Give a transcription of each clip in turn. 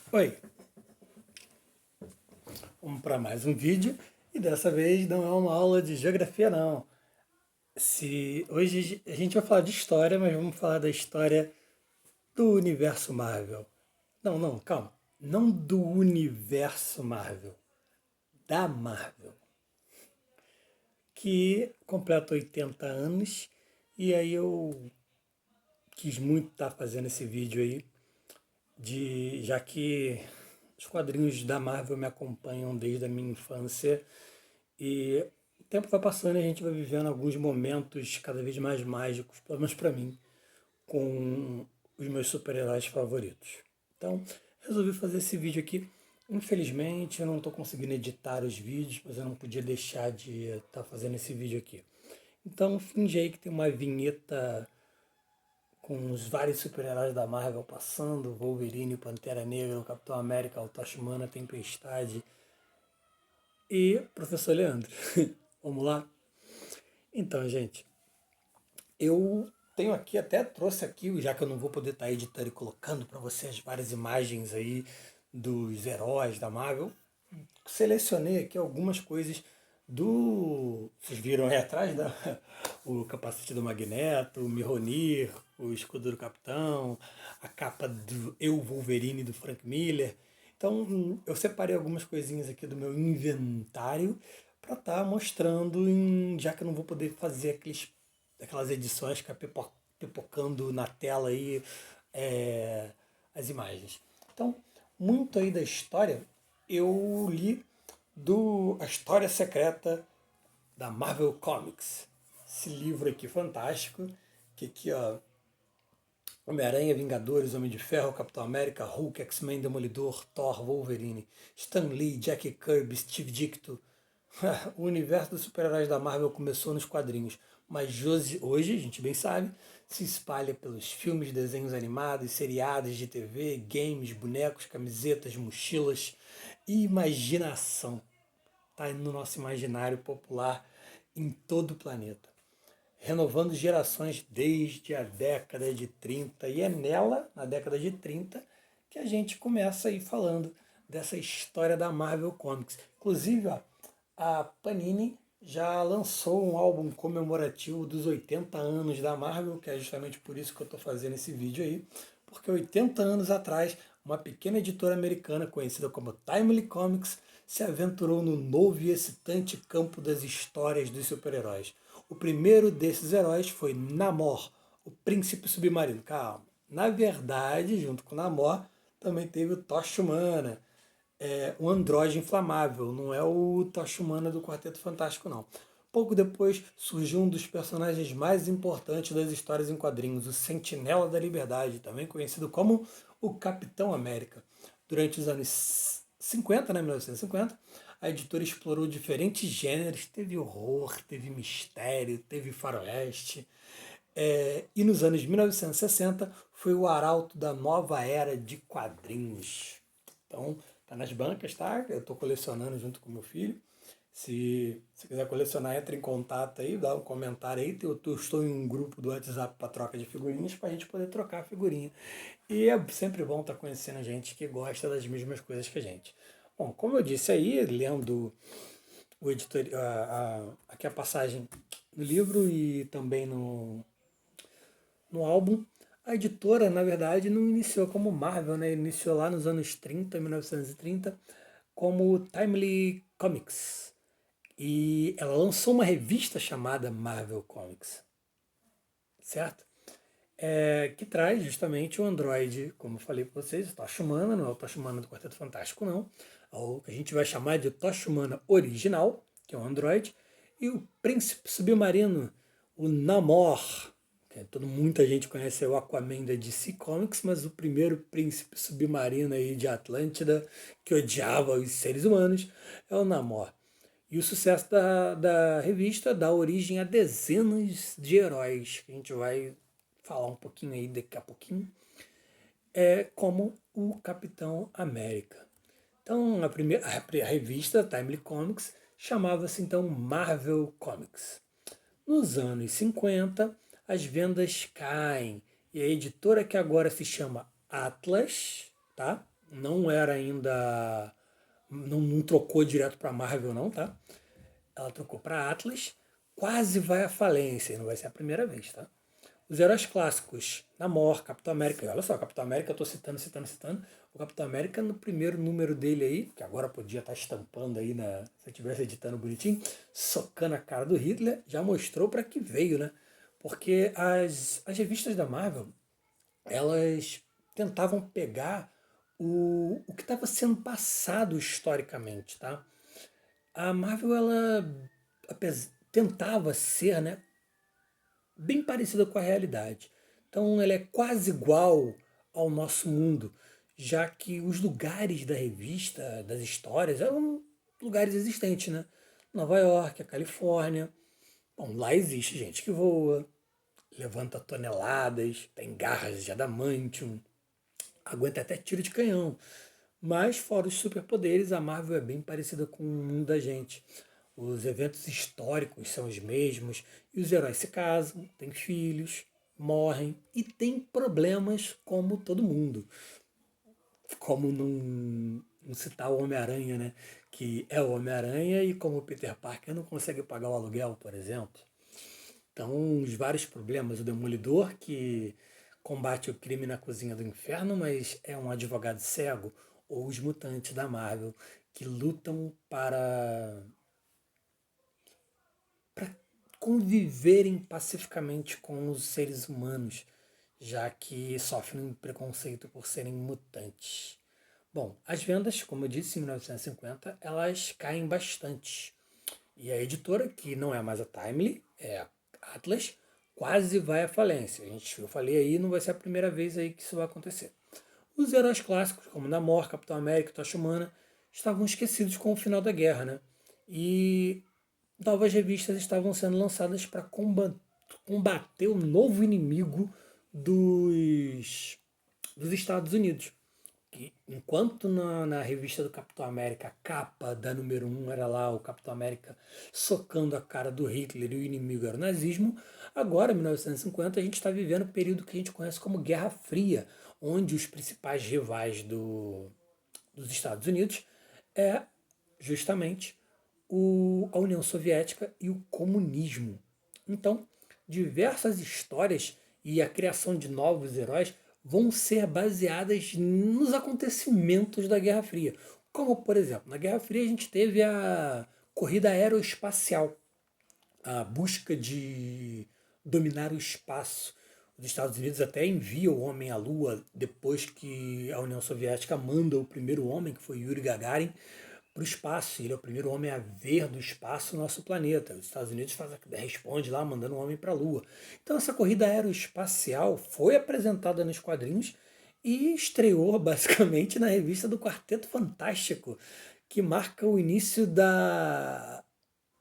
Oi, vamos para mais um vídeo e dessa vez não é uma aula de geografia não. Hoje a gente vai falar de história, mas vamos falar da história do universo Marvel. Não, calma. Não do universo Marvel, da Marvel, que completa 80 anos e aí eu quis muito estar fazendo esse vídeo aí, já que os quadrinhos da Marvel me acompanham desde a minha infância. E o tempo vai passando e a gente vai vivendo alguns momentos cada vez mais mágicos, pelo menos para mim, com os meus super-heróis favoritos. Então, resolvi fazer esse vídeo aqui. Infelizmente, eu não estou conseguindo editar os vídeos, mas eu não podia deixar de estar fazendo esse vídeo aqui. Então, finge aí que tem uma vinheta com os vários super-heróis da Marvel passando, Wolverine, Pantera Negra, o Capitão América, o Tocha Humana, Tempestade e Professor Leandro. Vamos lá? Então, gente, eu tenho aqui, até trouxe aqui, já que eu não vou poder estar editando e colocando para vocês várias imagens aí dos heróis da Marvel. Selecionei aqui algumas coisas do. Vocês viram aí atrás, né? O capacete do Magneto, o Mjolnir, o escudo do Capitão, a capa do Eu Wolverine do Frank Miller. Então eu separei algumas coisinhas aqui do meu inventário para estar mostrando, já que eu não vou poder fazer aquelas edições que é pipocando na tela aí as imagens. Então, muito aí da história eu li A História Secreta da Marvel Comics. Esse livro aqui fantástico, que aqui ó, Homem-Aranha, Vingadores, Homem de Ferro, Capitão América, Hulk, X-Men, Demolidor, Thor, Wolverine, Stan Lee, Jack Kirby, Steve Ditko. O universo dos super-heróis da Marvel começou nos quadrinhos, mas hoje, a gente bem sabe, se espalha pelos filmes, desenhos animados, seriados de TV, games, bonecos, camisetas, mochilas e imaginação. Está no nosso imaginário popular em todo o planeta, renovando gerações desde a década de 30. E é nela, na década de 30, que a gente começa aí falando dessa história da Marvel Comics. Inclusive, ó, a Panini já lançou um álbum comemorativo dos 80 anos da Marvel, que é justamente por isso que eu estou fazendo esse vídeo aí, porque 80 anos atrás, uma pequena editora americana conhecida como Timely Comics se aventurou no novo e excitante campo das histórias dos super-heróis. O primeiro desses heróis foi Namor, o príncipe submarino. Calma. Na verdade, junto com Namor, também teve o Tocha Humana, o androide inflamável, não é o Tocha Humana do Quarteto Fantástico, não. Pouco depois surgiu um dos personagens mais importantes das histórias em quadrinhos, o Sentinela da Liberdade, também conhecido como o Capitão América. Durante os anos 50, né, 1950, a editora explorou diferentes gêneros, teve horror, teve mistério, teve faroeste. E nos anos 1960 foi o arauto da nova era de quadrinhos. Então, tá nas bancas, tá? Eu estou colecionando junto com meu filho. Se você quiser colecionar, entre em contato aí, dá um comentário aí. Eu estou em um grupo do WhatsApp para troca de figurinhas para a gente poder trocar a figurinha. E é sempre bom estar conhecendo gente que gosta das mesmas coisas que a gente. Bom, como eu disse aí, lendo o editor, aqui a passagem no livro e também no álbum, a editora, na verdade, não iniciou como Marvel, né? Iniciou lá nos anos 30, 1930, como Timely Comics. E ela lançou uma revista chamada Marvel Comics, certo? Que traz justamente o Android, como eu falei para vocês, o Tocha Humana, não é o Tocha Humana do Quarteto Fantástico, não. É o que a gente vai chamar de Tocha Humana original, que é o Android, e o Príncipe Submarino, o Namor. Muita gente conhece o Aquaman da DC Comics, mas o primeiro príncipe submarino aí de Atlântida, que odiava os seres humanos, é o Namor. E o sucesso da revista dá origem a dezenas de heróis, que a gente vai falar um pouquinho aí daqui a pouquinho, como o Capitão América. Então, a revista Timely Comics chamava-se então Marvel Comics. Nos anos 50, as vendas caem e a editora, que agora se chama Atlas, tá? não era ainda, não trocou direto para Marvel não, tá? Ela trocou para Atlas, quase vai à falência, e não vai ser a primeira vez, tá? Os heróis clássicos, Namor, Capitão América, e olha só, Capitão América eu tô citando, o Capitão América no primeiro número dele aí, que agora podia estar estampando aí, se eu estivesse editando bonitinho, socando a cara do Hitler, já mostrou para que veio, né? Porque as revistas da Marvel, elas tentavam pegar o que estava sendo passado historicamente, tá? A Marvel, ela tentava ser, né, bem parecida com a realidade. Então ela é quase igual ao nosso mundo, já que os lugares da revista, das histórias, eram lugares existentes, né? Nova York, a Califórnia. Bom, lá existe gente que voa, levanta toneladas, tem garras de adamantium, aguenta até tiro de canhão. Mas, fora os superpoderes, a Marvel é bem parecida com o mundo da gente. Os eventos históricos são os mesmos, e os heróis se casam, têm filhos, morrem e têm problemas como todo mundo. Como não citar o Homem-Aranha, né? Que é o Homem-Aranha e como o Peter Parker não consegue pagar o aluguel, por exemplo. Então, os vários problemas. O Demolidor, que combate o crime na cozinha do inferno, mas é um advogado cego. Ou os mutantes da Marvel, que lutam para conviverem pacificamente com os seres humanos, já que sofrem preconceito por serem mutantes. Bom, as vendas, como eu disse, em 1950, elas caem bastante. E a editora, que não é mais a Timely, é a Atlas, quase vai à falência. Eu falei aí, não vai ser a primeira vez aí que isso vai acontecer. Os heróis clássicos, como Namor, Capitão América e Tocha Humana, estavam esquecidos com o final da guerra, né? E novas revistas estavam sendo lançadas para combater o novo inimigo dos Estados Unidos. E enquanto na revista do Capitão América, a capa da número um era lá o Capitão América socando a cara do Hitler e o inimigo era o nazismo, agora, em 1950, a gente está vivendo o período que a gente conhece como Guerra Fria, onde os principais rivais dos Estados Unidos é justamente a União Soviética e o comunismo. Então, diversas histórias e a criação de novos heróis vão ser baseadas nos acontecimentos da Guerra Fria. Como, por exemplo, na Guerra Fria a gente teve a corrida aeroespacial, a busca de dominar o espaço. Os Estados Unidos até envia o homem à Lua depois que a União Soviética manda o primeiro homem, que foi Yuri Gagarin, para o espaço. Ele é o primeiro homem a ver do espaço o nosso planeta. Os Estados Unidos responde lá, mandando um homem para a Lua. Então essa corrida aeroespacial foi apresentada nos quadrinhos e estreou basicamente na revista do Quarteto Fantástico, que marca o início da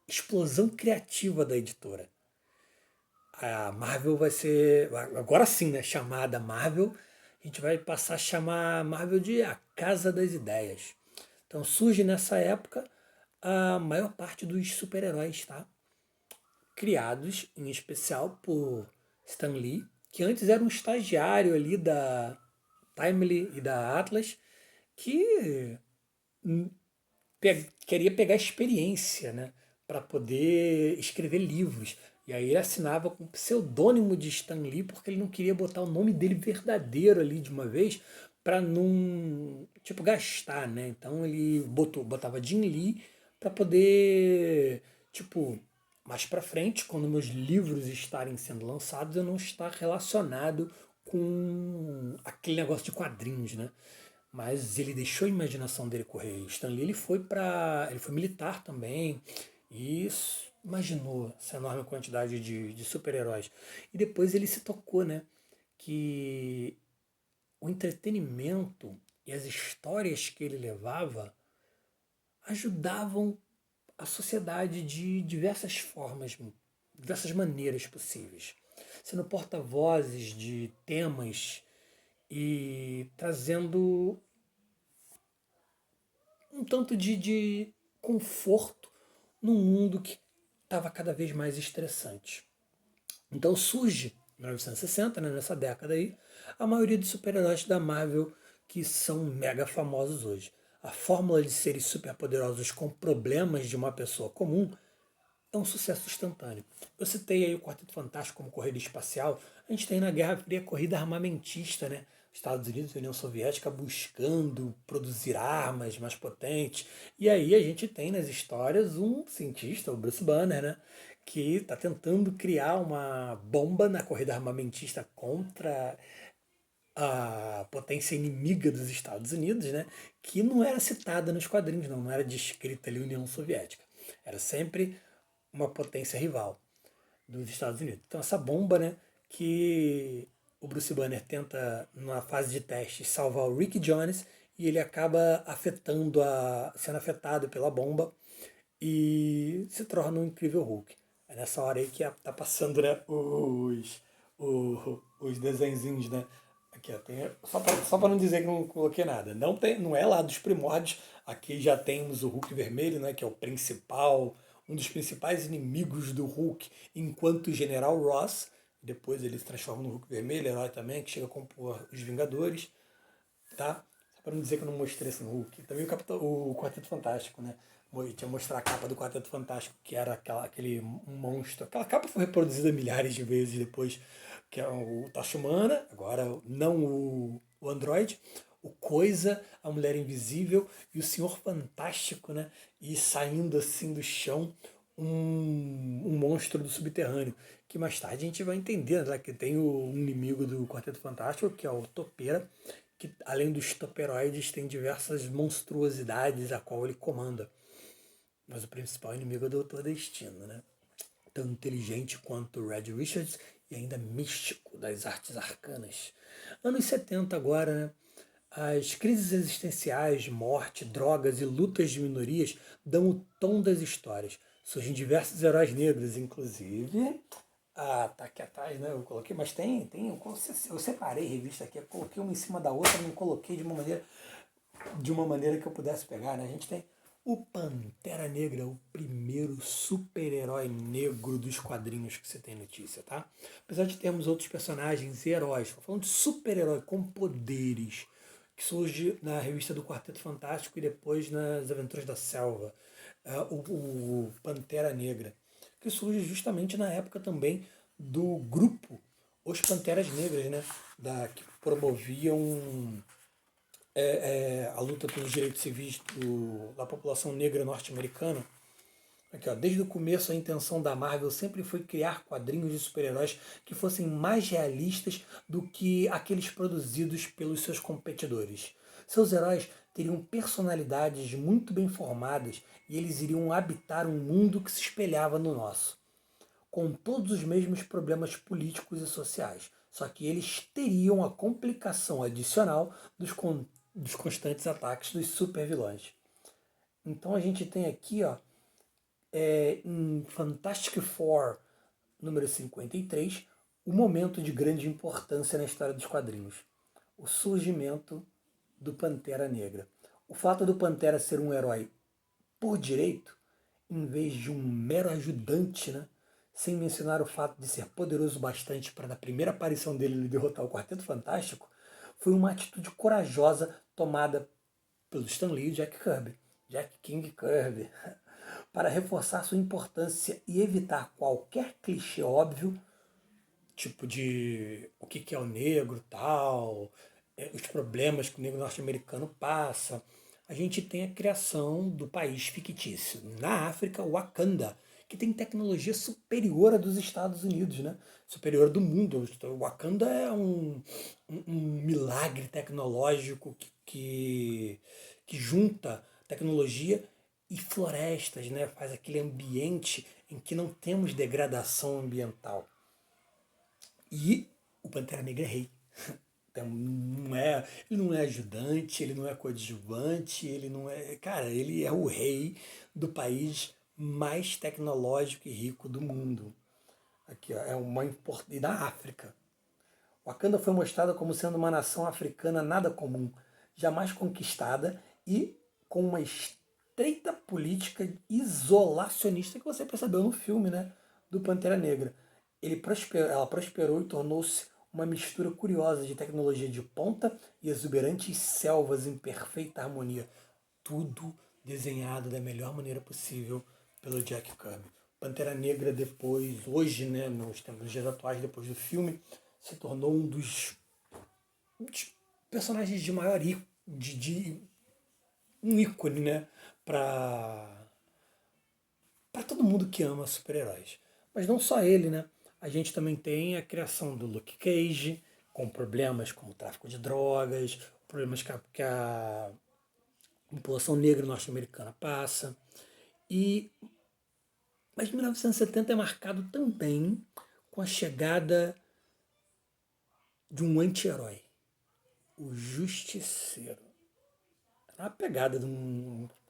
explosão criativa da editora. A Marvel vai ser, agora sim, né, chamada Marvel, a gente vai passar a chamar a Marvel de a Casa das Ideias. Então surge nessa época a maior parte dos super-heróis, tá? Criados em especial por Stan Lee, que antes era um estagiário ali da Timely e da Atlas, que queria pegar experiência, né, para poder escrever livros. E aí ele assinava com o pseudônimo de Stan Lee porque ele não queria botar o nome dele verdadeiro ali de uma vez para não, tipo, gastar, né? Então ele botava Jim Lee para poder, tipo, mais para frente, quando meus livros estarem sendo lançados, eu não estar relacionado com aquele negócio de quadrinhos, né? Mas ele deixou a imaginação dele correr. Stan Lee, ele foi militar também e imaginou essa enorme quantidade de super-heróis. E depois ele se tocou, né, que o entretenimento e as histórias que ele levava ajudavam a sociedade de diversas formas, diversas maneiras possíveis, sendo porta-vozes de temas e trazendo um tanto de conforto num mundo que estava cada vez mais estressante. Então surge, em 1960, né, nessa década aí, a maioria dos super-heróis da Marvel que são mega famosos hoje. A fórmula de seres superpoderosos com problemas de uma pessoa comum é um sucesso instantâneo. Eu citei aí o Quarteto Fantástico como corrida espacial. A gente tem na Guerra Fria a corrida armamentista, né? Estados Unidos e União Soviética buscando produzir armas mais potentes. E aí a gente tem nas histórias um cientista, o Bruce Banner, né? Que está tentando criar uma bomba na corrida armamentista contra a potência inimiga dos Estados Unidos, né? Que não era citada nos quadrinhos, não era descrita ali a União Soviética. Era sempre uma potência rival dos Estados Unidos. Então essa bomba, né, que o Bruce Banner tenta, numa fase de testes, salvar o Rick Jones e ele acaba sendo afetado pela bomba e se torna um incrível Hulk. É nessa hora aí que tá passando, né, os desenhinhos, né? Aqui, ó, tem, só para não dizer que não coloquei nada. Não é lá dos primórdios. Aqui já temos o Hulk vermelho, né, que é o principal, um dos principais inimigos do Hulk, enquanto General Ross. Depois ele se transforma no Hulk vermelho, herói também, que chega a compor os Vingadores, tá? Só para não dizer que eu não mostrei esse Hulk. Também o Quarteto Fantástico, né? Eu tinha mostrar a capa do Quarteto Fantástico, que era aquele monstro. Aquela capa foi reproduzida milhares de vezes depois, que é o Tachumana, agora não o Android, o Coisa, a Mulher Invisível e o Senhor Fantástico, né? E saindo assim do chão um monstro do subterrâneo. Que mais tarde a gente vai entender, né? Que tem o inimigo do Quarteto Fantástico, que é o Topeira, que além dos toperoides tem diversas monstruosidades a qual ele comanda. Mas o principal inimigo é o Doutor Destino, né? Tão inteligente quanto o Red Richards e ainda místico das artes arcanas. Anos 70 agora, né? As crises existenciais, morte, drogas e lutas de minorias dão o tom das histórias. Surgem diversos heróis negros, inclusive. Ah, tá aqui atrás, né? Eu coloquei, mas eu separei revista aqui, eu coloquei uma em cima da outra, não coloquei de uma maneira que eu pudesse pegar, né? A gente tem o Pantera Negra, o primeiro super-herói negro dos quadrinhos que você tem notícia, tá? Apesar de termos outros personagens e heróis, tô falando de super-herói com poderes, que surge na revista do Quarteto Fantástico e depois nas Aventuras da Selva. O Pantera Negra, que surge justamente na época também do grupo Os Panteras Negras, né? Que promoviam a luta pelos direitos civis da população negra norte-americana. Aqui, ó, desde o começo a intenção da Marvel sempre foi criar quadrinhos de super-heróis que fossem mais realistas do que aqueles produzidos pelos seus competidores. Seus heróis teriam personalidades muito bem formadas e eles iriam habitar um mundo que se espelhava no nosso, com todos os mesmos problemas políticos e sociais, só que eles teriam a complicação adicional dos constantes ataques dos supervilões. Então a gente tem aqui, ó, em Fantastic Four número 53, o momento de grande importância na história dos quadrinhos, o surgimento do Pantera Negra. O fato do Pantera ser um herói por direito, em vez de um mero ajudante, né? Sem mencionar o fato de ser poderoso bastante para na primeira aparição dele ele derrotar o Quarteto Fantástico, foi uma atitude corajosa tomada pelo Stan Lee e Jack King Kirby, para reforçar sua importância e evitar qualquer clichê óbvio, tipo de o que é o negro, tal, os problemas que o negro norte-americano passa. A gente tem a criação do país fictício. Na África, Wakanda, que tem tecnologia superior à dos Estados Unidos, né? Superior do mundo. O Wakanda é um milagre tecnológico que junta tecnologia e florestas, né? Faz aquele ambiente em que não temos degradação ambiental. E o Pantera Negra é rei. Então, ele não é ajudante, ele não é coadjuvante, ele não é. Cara, ele é o rei do país mais tecnológico e rico do mundo. Aqui, ó, e da África. Wakanda foi mostrada como sendo uma nação africana nada comum, jamais conquistada e com uma estreita política isolacionista que você percebeu no filme, né, do Pantera Negra. Ela prosperou e tornou-se uma mistura curiosa de tecnologia de ponta e exuberantes selvas em perfeita harmonia. Tudo desenhado da melhor maneira possível pelo Jack Kirby. Pantera Negra depois, hoje, né, nos dias atuais, depois do filme, se tornou um dos personagens de maior um ícone, né, para todo mundo que ama super-heróis. Mas não só ele, né? A gente também tem a criação do Luke Cage, com problemas como tráfico de drogas, problemas que a população negra norte-americana passa. Mas 1970 é marcado também com a chegada de um anti-herói, o Justiceiro. A pegada de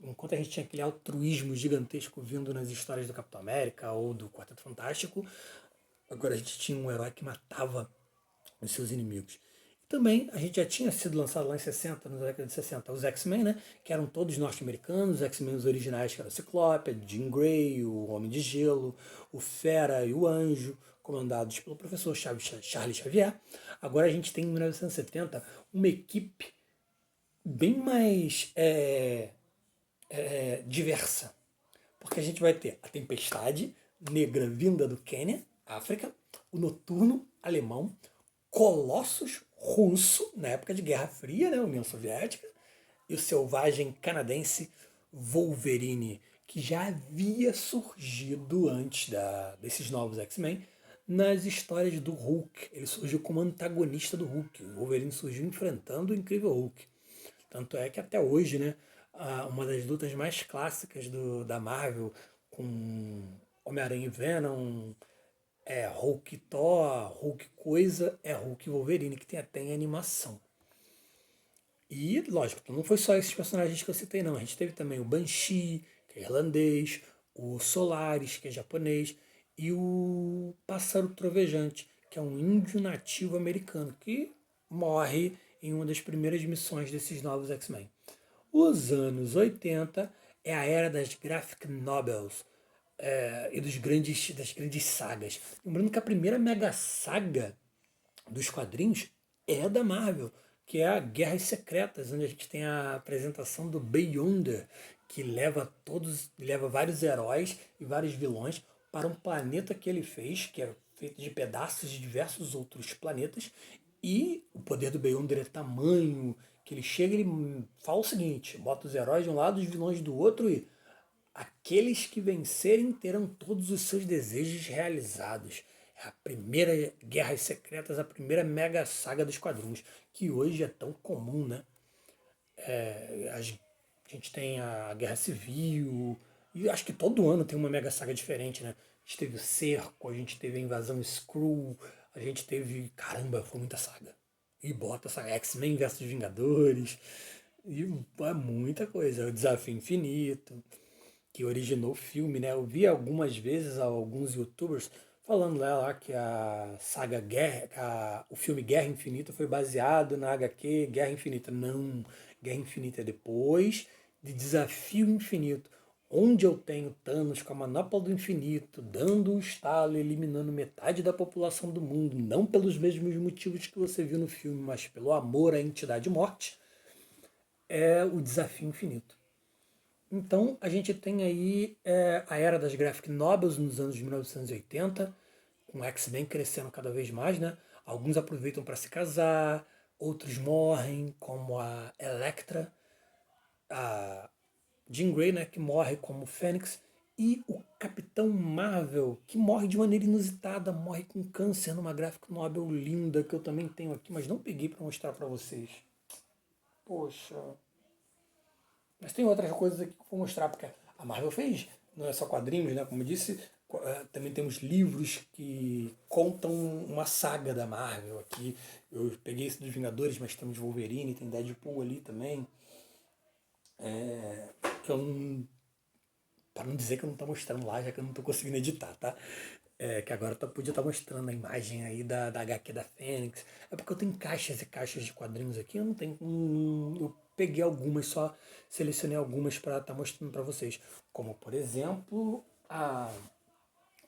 enquanto a gente tinha aquele altruísmo gigantesco vindo nas histórias do Capitão América ou do Quarteto Fantástico, agora a gente tinha um herói que matava os seus inimigos. E também a gente já tinha sido lançado lá em 60, na década de 60, os X-Men, né? Que eram todos norte-americanos, os X-Men originais, que eram o Ciclope, a Jean Grey, o Homem de Gelo, o Fera e o Anjo, comandados pelo professor Charles Xavier. Agora a gente tem em 1970 uma equipe bem mais diversa. Porque a gente vai ter a Tempestade Negra vinda do Quênia, África, o Noturno alemão, Colossus russo, na época de Guerra Fria, né, União Soviética, e o selvagem canadense Wolverine, que já havia surgido antes desses novos X-Men nas histórias do Hulk. Ele surgiu como antagonista do Hulk. O Wolverine surgiu enfrentando o incrível Hulk. Tanto é que até hoje, né, uma das lutas mais clássicas da Marvel, com Homem-Aranha e Venom, Hulk Thor, Hulk Coisa, Hulk Wolverine, que tem até em animação. E, lógico, não foi só esses personagens que eu citei, não. A gente teve também o Banshee, que é irlandês, o Solaris, que é japonês, e o Pássaro Trovejante, que é um índio nativo americano, que morre em uma das primeiras missões desses novos X-Men. Os anos 80 é a era das graphic novels e das grandes sagas. Lembrando que a primeira mega saga dos quadrinhos é da Marvel, que é a Guerras Secretas, onde a gente tem a apresentação do Beyonder, que leva vários heróis e vários vilões para um planeta que ele fez, que é feito de pedaços de diversos outros planetas, e o poder do Beyonder é tamanho que ele chega e ele fala o seguinte: bota os heróis de um lado, os vilões do outro, e aqueles que vencerem terão todos os seus desejos realizados. É a primeira Guerras Secretas, a primeira mega saga dos quadrinhos, que hoje é tão comum, né? A gente tem a Guerra Civil, e acho que todo ano tem uma mega saga diferente, né? A gente teve o Cerco, a gente teve a Invasão Skrull, a gente teve... Caramba, foi muita saga. E bota essa X-Men versus Vingadores, e é muita coisa. O Desafio Infinito, que originou o filme, né? Eu vi algumas vezes alguns youtubers falando lá que a saga Guerra, o filme Guerra Infinita foi baseado na HQ Guerra Infinita. Não, Guerra Infinita é depois de Desafio Infinito, onde eu tenho Thanos com a manopla do infinito, dando um estalo, eliminando metade da população do mundo, não pelos mesmos motivos que você viu no filme, mas pelo amor à entidade morte, é o Desafio Infinito. Então a gente tem aí a era das graphic novels nos anos de 1980, com X-Men crescendo cada vez mais, né? Alguns aproveitam para se casar, outros morrem, como a Elektra, a Jean Grey, né, que morre como Fênix, e o Capitão Marvel, que morre de maneira inusitada, morre com câncer numa graphic novel linda que eu também tenho aqui, mas não peguei para mostrar para vocês. Poxa, mas tem outras coisas aqui que eu vou mostrar, porque a Marvel fez, não é só quadrinhos, né? Como eu disse, também temos livros que contam uma saga da Marvel aqui. Eu peguei esse dos Vingadores, mas temos Wolverine, tem Deadpool ali também. Que eu não, para não dizer que eu não estou mostrando lá, já que eu não estou conseguindo editar, tá? Que agora podia estar mostrando a imagem aí da HQ da Fênix. É porque eu tenho caixas e caixas de quadrinhos aqui, eu não tenho. Eu peguei algumas, só selecionei algumas para estar mostrando para vocês. Como, por exemplo, a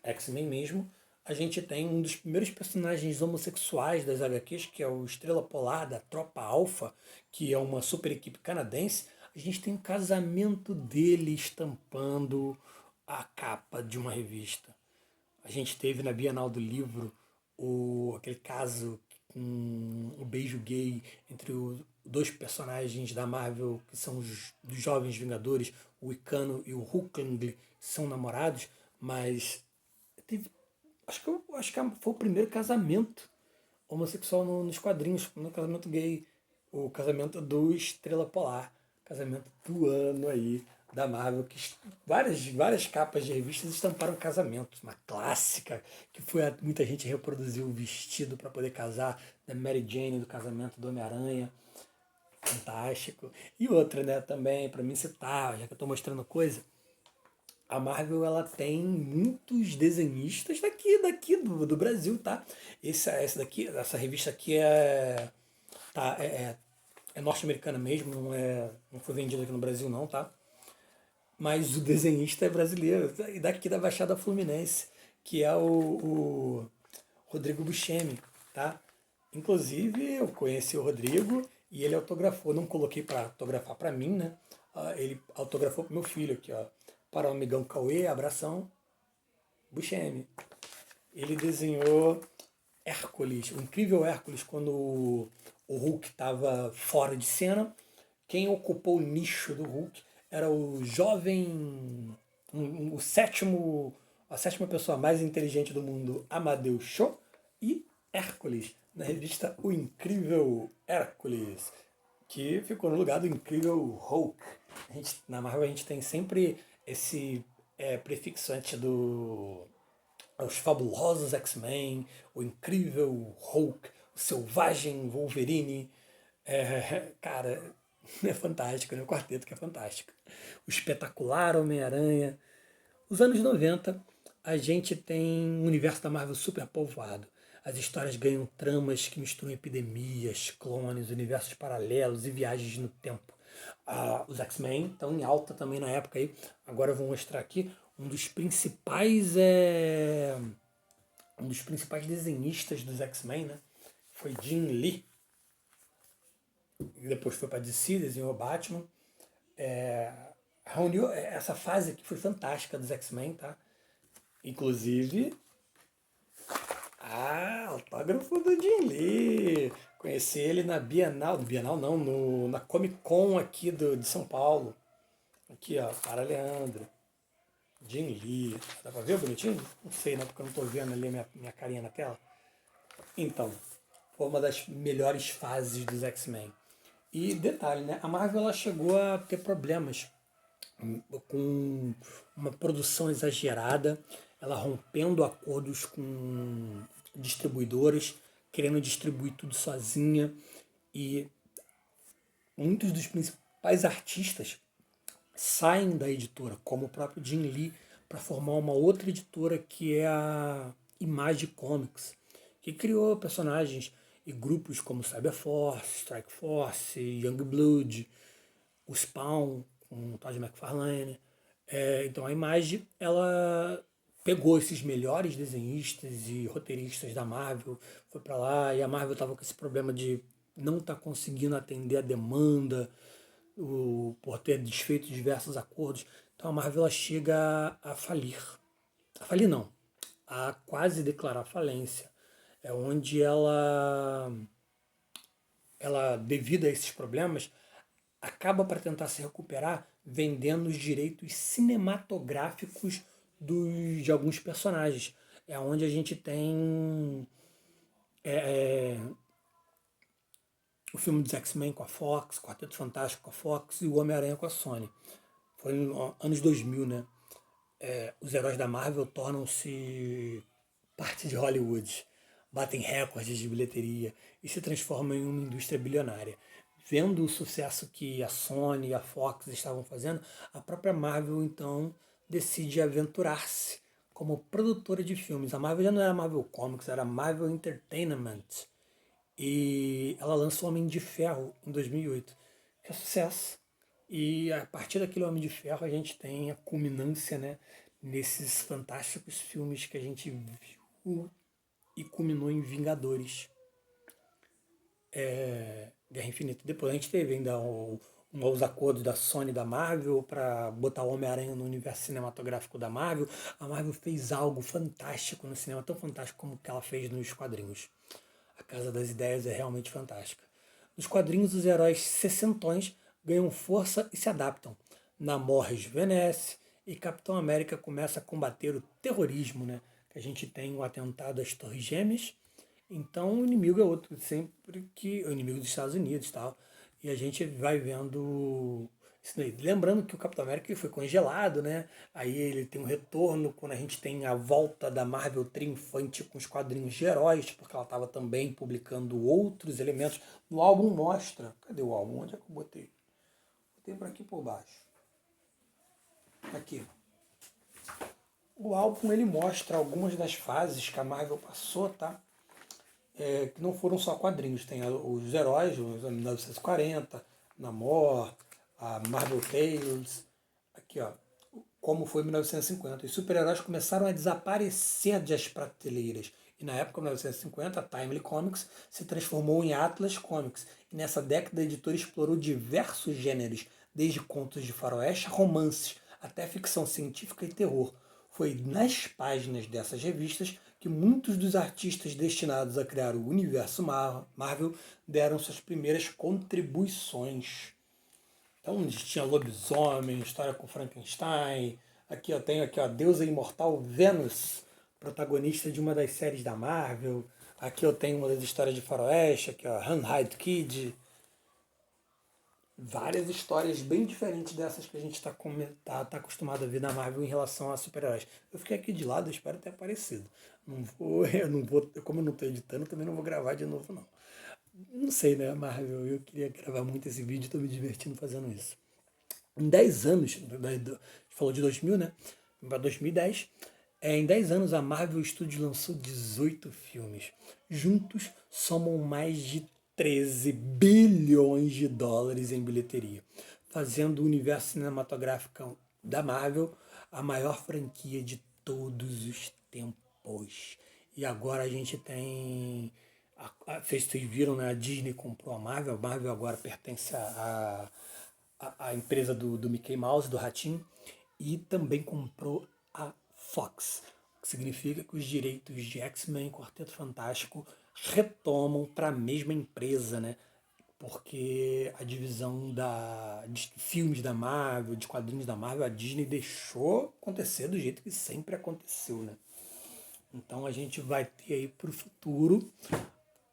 X-Men mesmo, a gente tem um dos primeiros personagens homossexuais das HQs, que é o Estrela Polar da Tropa Alpha, que é uma super equipe canadense. A gente tem o casamento dele estampando a capa de uma revista. A gente teve na Bienal do Livro aquele caso com o beijo gay entre os dois personagens da Marvel, que são os dos Jovens Vingadores, o Icano e o Hulkling, são namorados, mas teve, acho que foi o primeiro casamento homossexual nos quadrinhos, no casamento gay, o casamento do Estrela Polar, casamento do ano aí da Marvel, que várias capas de revistas estamparam casamento, uma clássica, que foi muita gente reproduziu o vestido para poder casar, da Mary Jane, do casamento do Homem-Aranha, fantástico. E outra, né, também, para mim citar, já que eu estou mostrando coisa, a Marvel ela tem muitos desenhistas daqui do Brasil, tá? Essa revista aqui tá, é norte-americana mesmo, não foi vendida aqui no Brasil não, tá? Mas o desenhista é brasileiro, e daqui da Baixada Fluminense, que é o Rodrigo Buscemi, tá? Inclusive eu conheci o Rodrigo e ele autografou, não coloquei para autografar para mim, né? Ele autografou pro meu filho aqui, ó. Para o amigão Cauê, abração, Buscemi. Ele desenhou Hércules, o incrível Hércules, quando o Hulk estava fora de cena. Quem ocupou o nicho do Hulk era o jovem, a sétima pessoa mais inteligente do mundo, Amadeus Cho, e Hércules, na revista O Incrível Hércules, que ficou no lugar do Incrível Hulk. Na Marvel a gente tem sempre esse prefixo antes os fabulosos X-Men, o incrível Hulk, o selvagem Wolverine. Cara, é fantástico, né? O quarteto que é fantástico. O espetacular Homem-Aranha. Os anos 90, a gente tem um universo da Marvel super povoado. As histórias ganham tramas que misturam epidemias, clones, universos paralelos e viagens no tempo. Os X-Men estão em alta também na época aí. Agora eu vou mostrar aqui um dos principais desenhistas dos X-Men, né? Foi Jim Lee. E depois foi para DC, desenhou Batman. Reuniu essa fase que foi fantástica dos X-Men, tá? Inclusive, autógrafo do Jim Lee. Conheci ele na Bienal não, na Comic Con aqui de São Paulo. Aqui, ó, para Leandro. Jim Lee. Dá pra ver bonitinho? Não sei, né? Porque eu não tô vendo ali minha carinha na tela. Então, foi uma das melhores fases dos X-Men. E detalhe, né? A Marvel ela chegou a ter problemas com uma produção exagerada, ela rompendo acordos com distribuidoras, querendo distribuir tudo sozinha. E muitos dos principais artistas saem da editora, como o próprio Jim Lee, para formar uma outra editora que é a Image Comics, que criou personagens e grupos como Cyberforce, Strike Force, Youngblood, o Spawn, com o Todd McFarlane. Então a Image, ela pegou esses melhores desenhistas e roteiristas da Marvel, foi para lá, e a Marvel estava com esse problema de não estar conseguindo atender a demanda, por ter desfeito diversos acordos. Então a Marvel ela chega a falir. A falir não, a quase declarar falência. É onde ela, devido a esses problemas, acaba para tentar se recuperar vendendo os direitos cinematográficos de alguns personagens. É onde a gente tem o filme dos X-Men com a Fox, Quarteto Fantástico com a Fox e o Homem-Aranha com a Sony. Foi nos anos 2000, né? Os heróis da Marvel tornam-se parte de Hollywood, batem recordes de bilheteria e se transformam em uma indústria bilionária. Vendo o sucesso que a Sony e a Fox estavam fazendo, a própria Marvel então decide aventurar-se como produtora de filmes. A Marvel já não era Marvel Comics, era Marvel Entertainment. E ela lança o Homem de Ferro em 2008, que é sucesso. E a partir daquele Homem de Ferro a gente tem a culminância, né, nesses fantásticos filmes que a gente viu e culminou em Vingadores, Guerra Infinita. Depois a gente teve ainda os acordos da Sony e da Marvel para botar o Homem-Aranha no universo cinematográfico da Marvel. A Marvel fez algo fantástico no cinema, tão fantástico como que ela fez nos quadrinhos. A Casa das Ideias é realmente fantástica. Nos quadrinhos, os heróis sessentões ganham força e se adaptam. Namor rejuvenesce e Capitão América começa a combater o terrorismo, né? Que a gente tem o atentado às Torres Gêmeas. Então o inimigo é outro, sempre que o inimigo dos Estados Unidos e tal. E a gente vai vendo isso daí. Lembrando que o Capitão América foi congelado, né? Aí ele tem um retorno quando a gente tem a volta da Marvel triunfante com os quadrinhos de heróis, porque ela estava também publicando outros elementos. No álbum mostra. Cadê o álbum? Onde é que eu botei? Botei por aqui por baixo. Aqui. O álbum ele mostra algumas das fases que a Marvel passou, tá? Que não foram só quadrinhos, tem os heróis, os 1940, Namor, a Marvel Tales, aqui ó, como foi 1950. Os super-heróis começaram a desaparecer das prateleiras. E na época, 1950, a Timely Comics se transformou em Atlas Comics. E nessa década, a editora explorou diversos gêneros, desde contos de faroeste, romances, até ficção científica e terror. Foi nas páginas dessas revistas que muitos dos artistas destinados a criar o universo Marvel deram suas primeiras contribuições. Então tinha lobisomem, história com Frankenstein. Aqui eu tenho aqui, ó, a deusa imortal Vênus, protagonista de uma das séries da Marvel. Aqui eu tenho uma das histórias de faroeste, aqui ó, Handhide Kid. Várias histórias bem diferentes dessas que a gente está acostumado a ver na Marvel em relação a super-heróis. Eu fiquei aqui de lado, eu espero ter aparecido. Eu não vou, como eu não estou editando, também não vou gravar de novo não. Não sei, né, Marvel? Eu queria gravar muito esse vídeo, estou me divertindo fazendo isso. Em 10 anos, a gente falou de 2000, né? Para 2010, em 10 anos a Marvel Studios lançou 18 filmes. Juntos somam mais de 13 bilhões de dólares em bilheteria, fazendo o universo cinematográfico da Marvel a maior franquia de todos os tempos. E agora a gente tem. Vocês viram, né? A Disney comprou a Marvel agora pertence a empresa do Mickey Mouse, do Ratinho, e também comprou a Fox, o que significa que os direitos de X-Men e Quarteto Fantástico retomam para a mesma empresa, né? Porque a divisão de filmes da Marvel, de quadrinhos da Marvel, a Disney deixou acontecer do jeito que sempre aconteceu, né? Então a gente vai ter aí para o futuro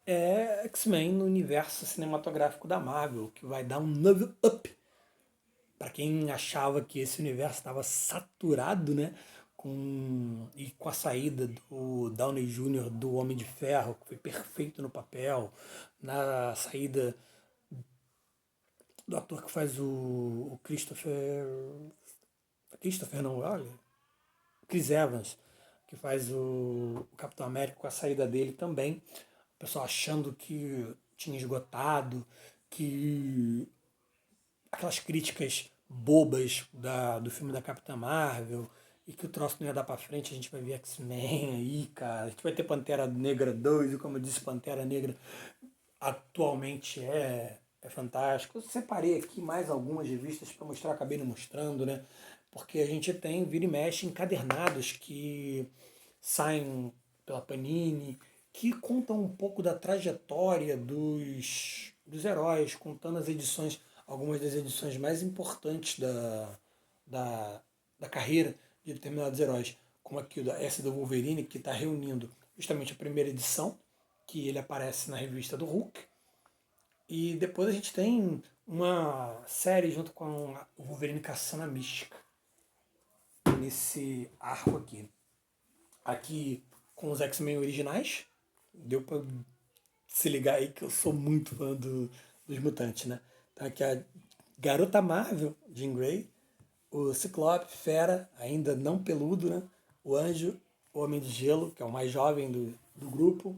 X-Men no universo cinematográfico da Marvel, que vai dar um level up para quem achava que esse universo estava saturado, né? Com a saída do Downey Jr. do Homem de Ferro, que foi perfeito no papel, na saída do ator que faz o Christopher. Christopher não, olha. Chris Evans, que faz o Capitão América, com a saída dele também. O pessoal achando que tinha esgotado, que aquelas críticas bobas do filme da Capitã Marvel e que o troço não ia dar pra frente, a gente vai ver X-Men aí, cara. A gente vai ter Pantera Negra 2, e como eu disse, Pantera Negra atualmente é fantástico. Eu separei aqui mais algumas revistas para mostrar, acabei não mostrando, né? Porque a gente tem, vira e mexe, encadernados que saem pela Panini, que contam um pouco da trajetória dos heróis, contando as edições, algumas das edições mais importantes da, da carreira de determinados heróis, como aqui essa do Wolverine, que está reunindo justamente a primeira edição, que ele aparece na revista do Hulk, e depois a gente tem uma série junto com o Wolverine caçando a mística, nesse arco aqui. Aqui com os X-Men originais, deu pra se ligar aí que eu sou muito fã dos mutantes, né? Então aqui a Garota Marvel, Jean Grey, o Ciclope, Fera, ainda não peludo, né? O Anjo, o Homem de Gelo, que é o mais jovem do grupo.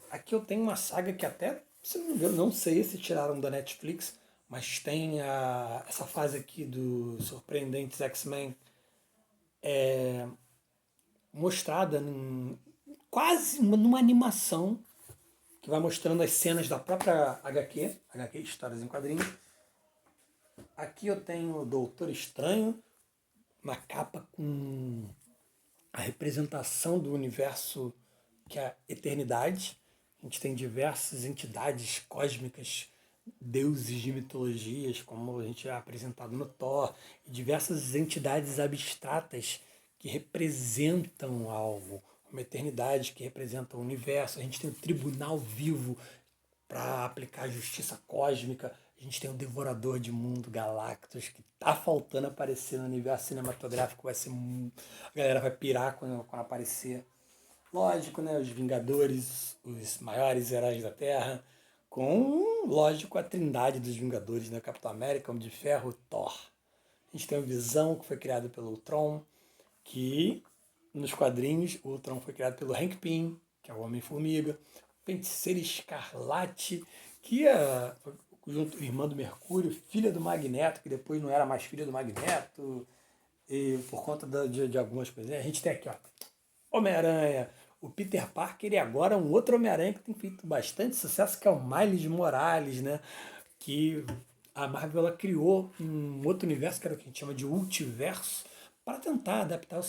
Aqui eu tenho uma saga que até, se não me engano, não sei se tiraram da Netflix, mas tem essa fase aqui dos Surpreendentes X-Men, mostrada quase numa animação que vai mostrando as cenas da própria HQ, Histórias em Quadrinhos. Aqui eu tenho o Doutor Estranho, uma capa com a representação do universo que é a eternidade. A gente tem diversas entidades cósmicas, deuses de mitologias, como a gente é apresentado no Thor, e diversas entidades abstratas que representam algo, uma eternidade que representa o universo. A gente tem o tribunal vivo para aplicar a justiça cósmica. A gente tem o Devorador de Mundo, Galactus, que tá faltando aparecer no universo cinematográfico. Vai ser. A galera vai pirar quando aparecer. Lógico, né? Os Vingadores, os maiores heróis da Terra. Com, lógico, a trindade dos Vingadores, né? Capitão América, Homem de Ferro, Thor. A gente tem o Visão, que foi criado pelo Ultron, que nos quadrinhos o Ultron foi criado pelo Hank Pym, que é o Homem-Formiga. Feiticeira Escarlate, que é junto, irmã do Mercúrio, filha do Magneto, que depois não era mais filha do Magneto, e por conta de algumas coisas. A gente tem aqui, ó, Homem-Aranha, o Peter Parker e agora um outro Homem-Aranha que tem feito bastante sucesso, que é o Miles Morales, né? Que a Marvel ela criou um outro universo, que era o que a gente chama de Ultiverso, para tentar adaptar o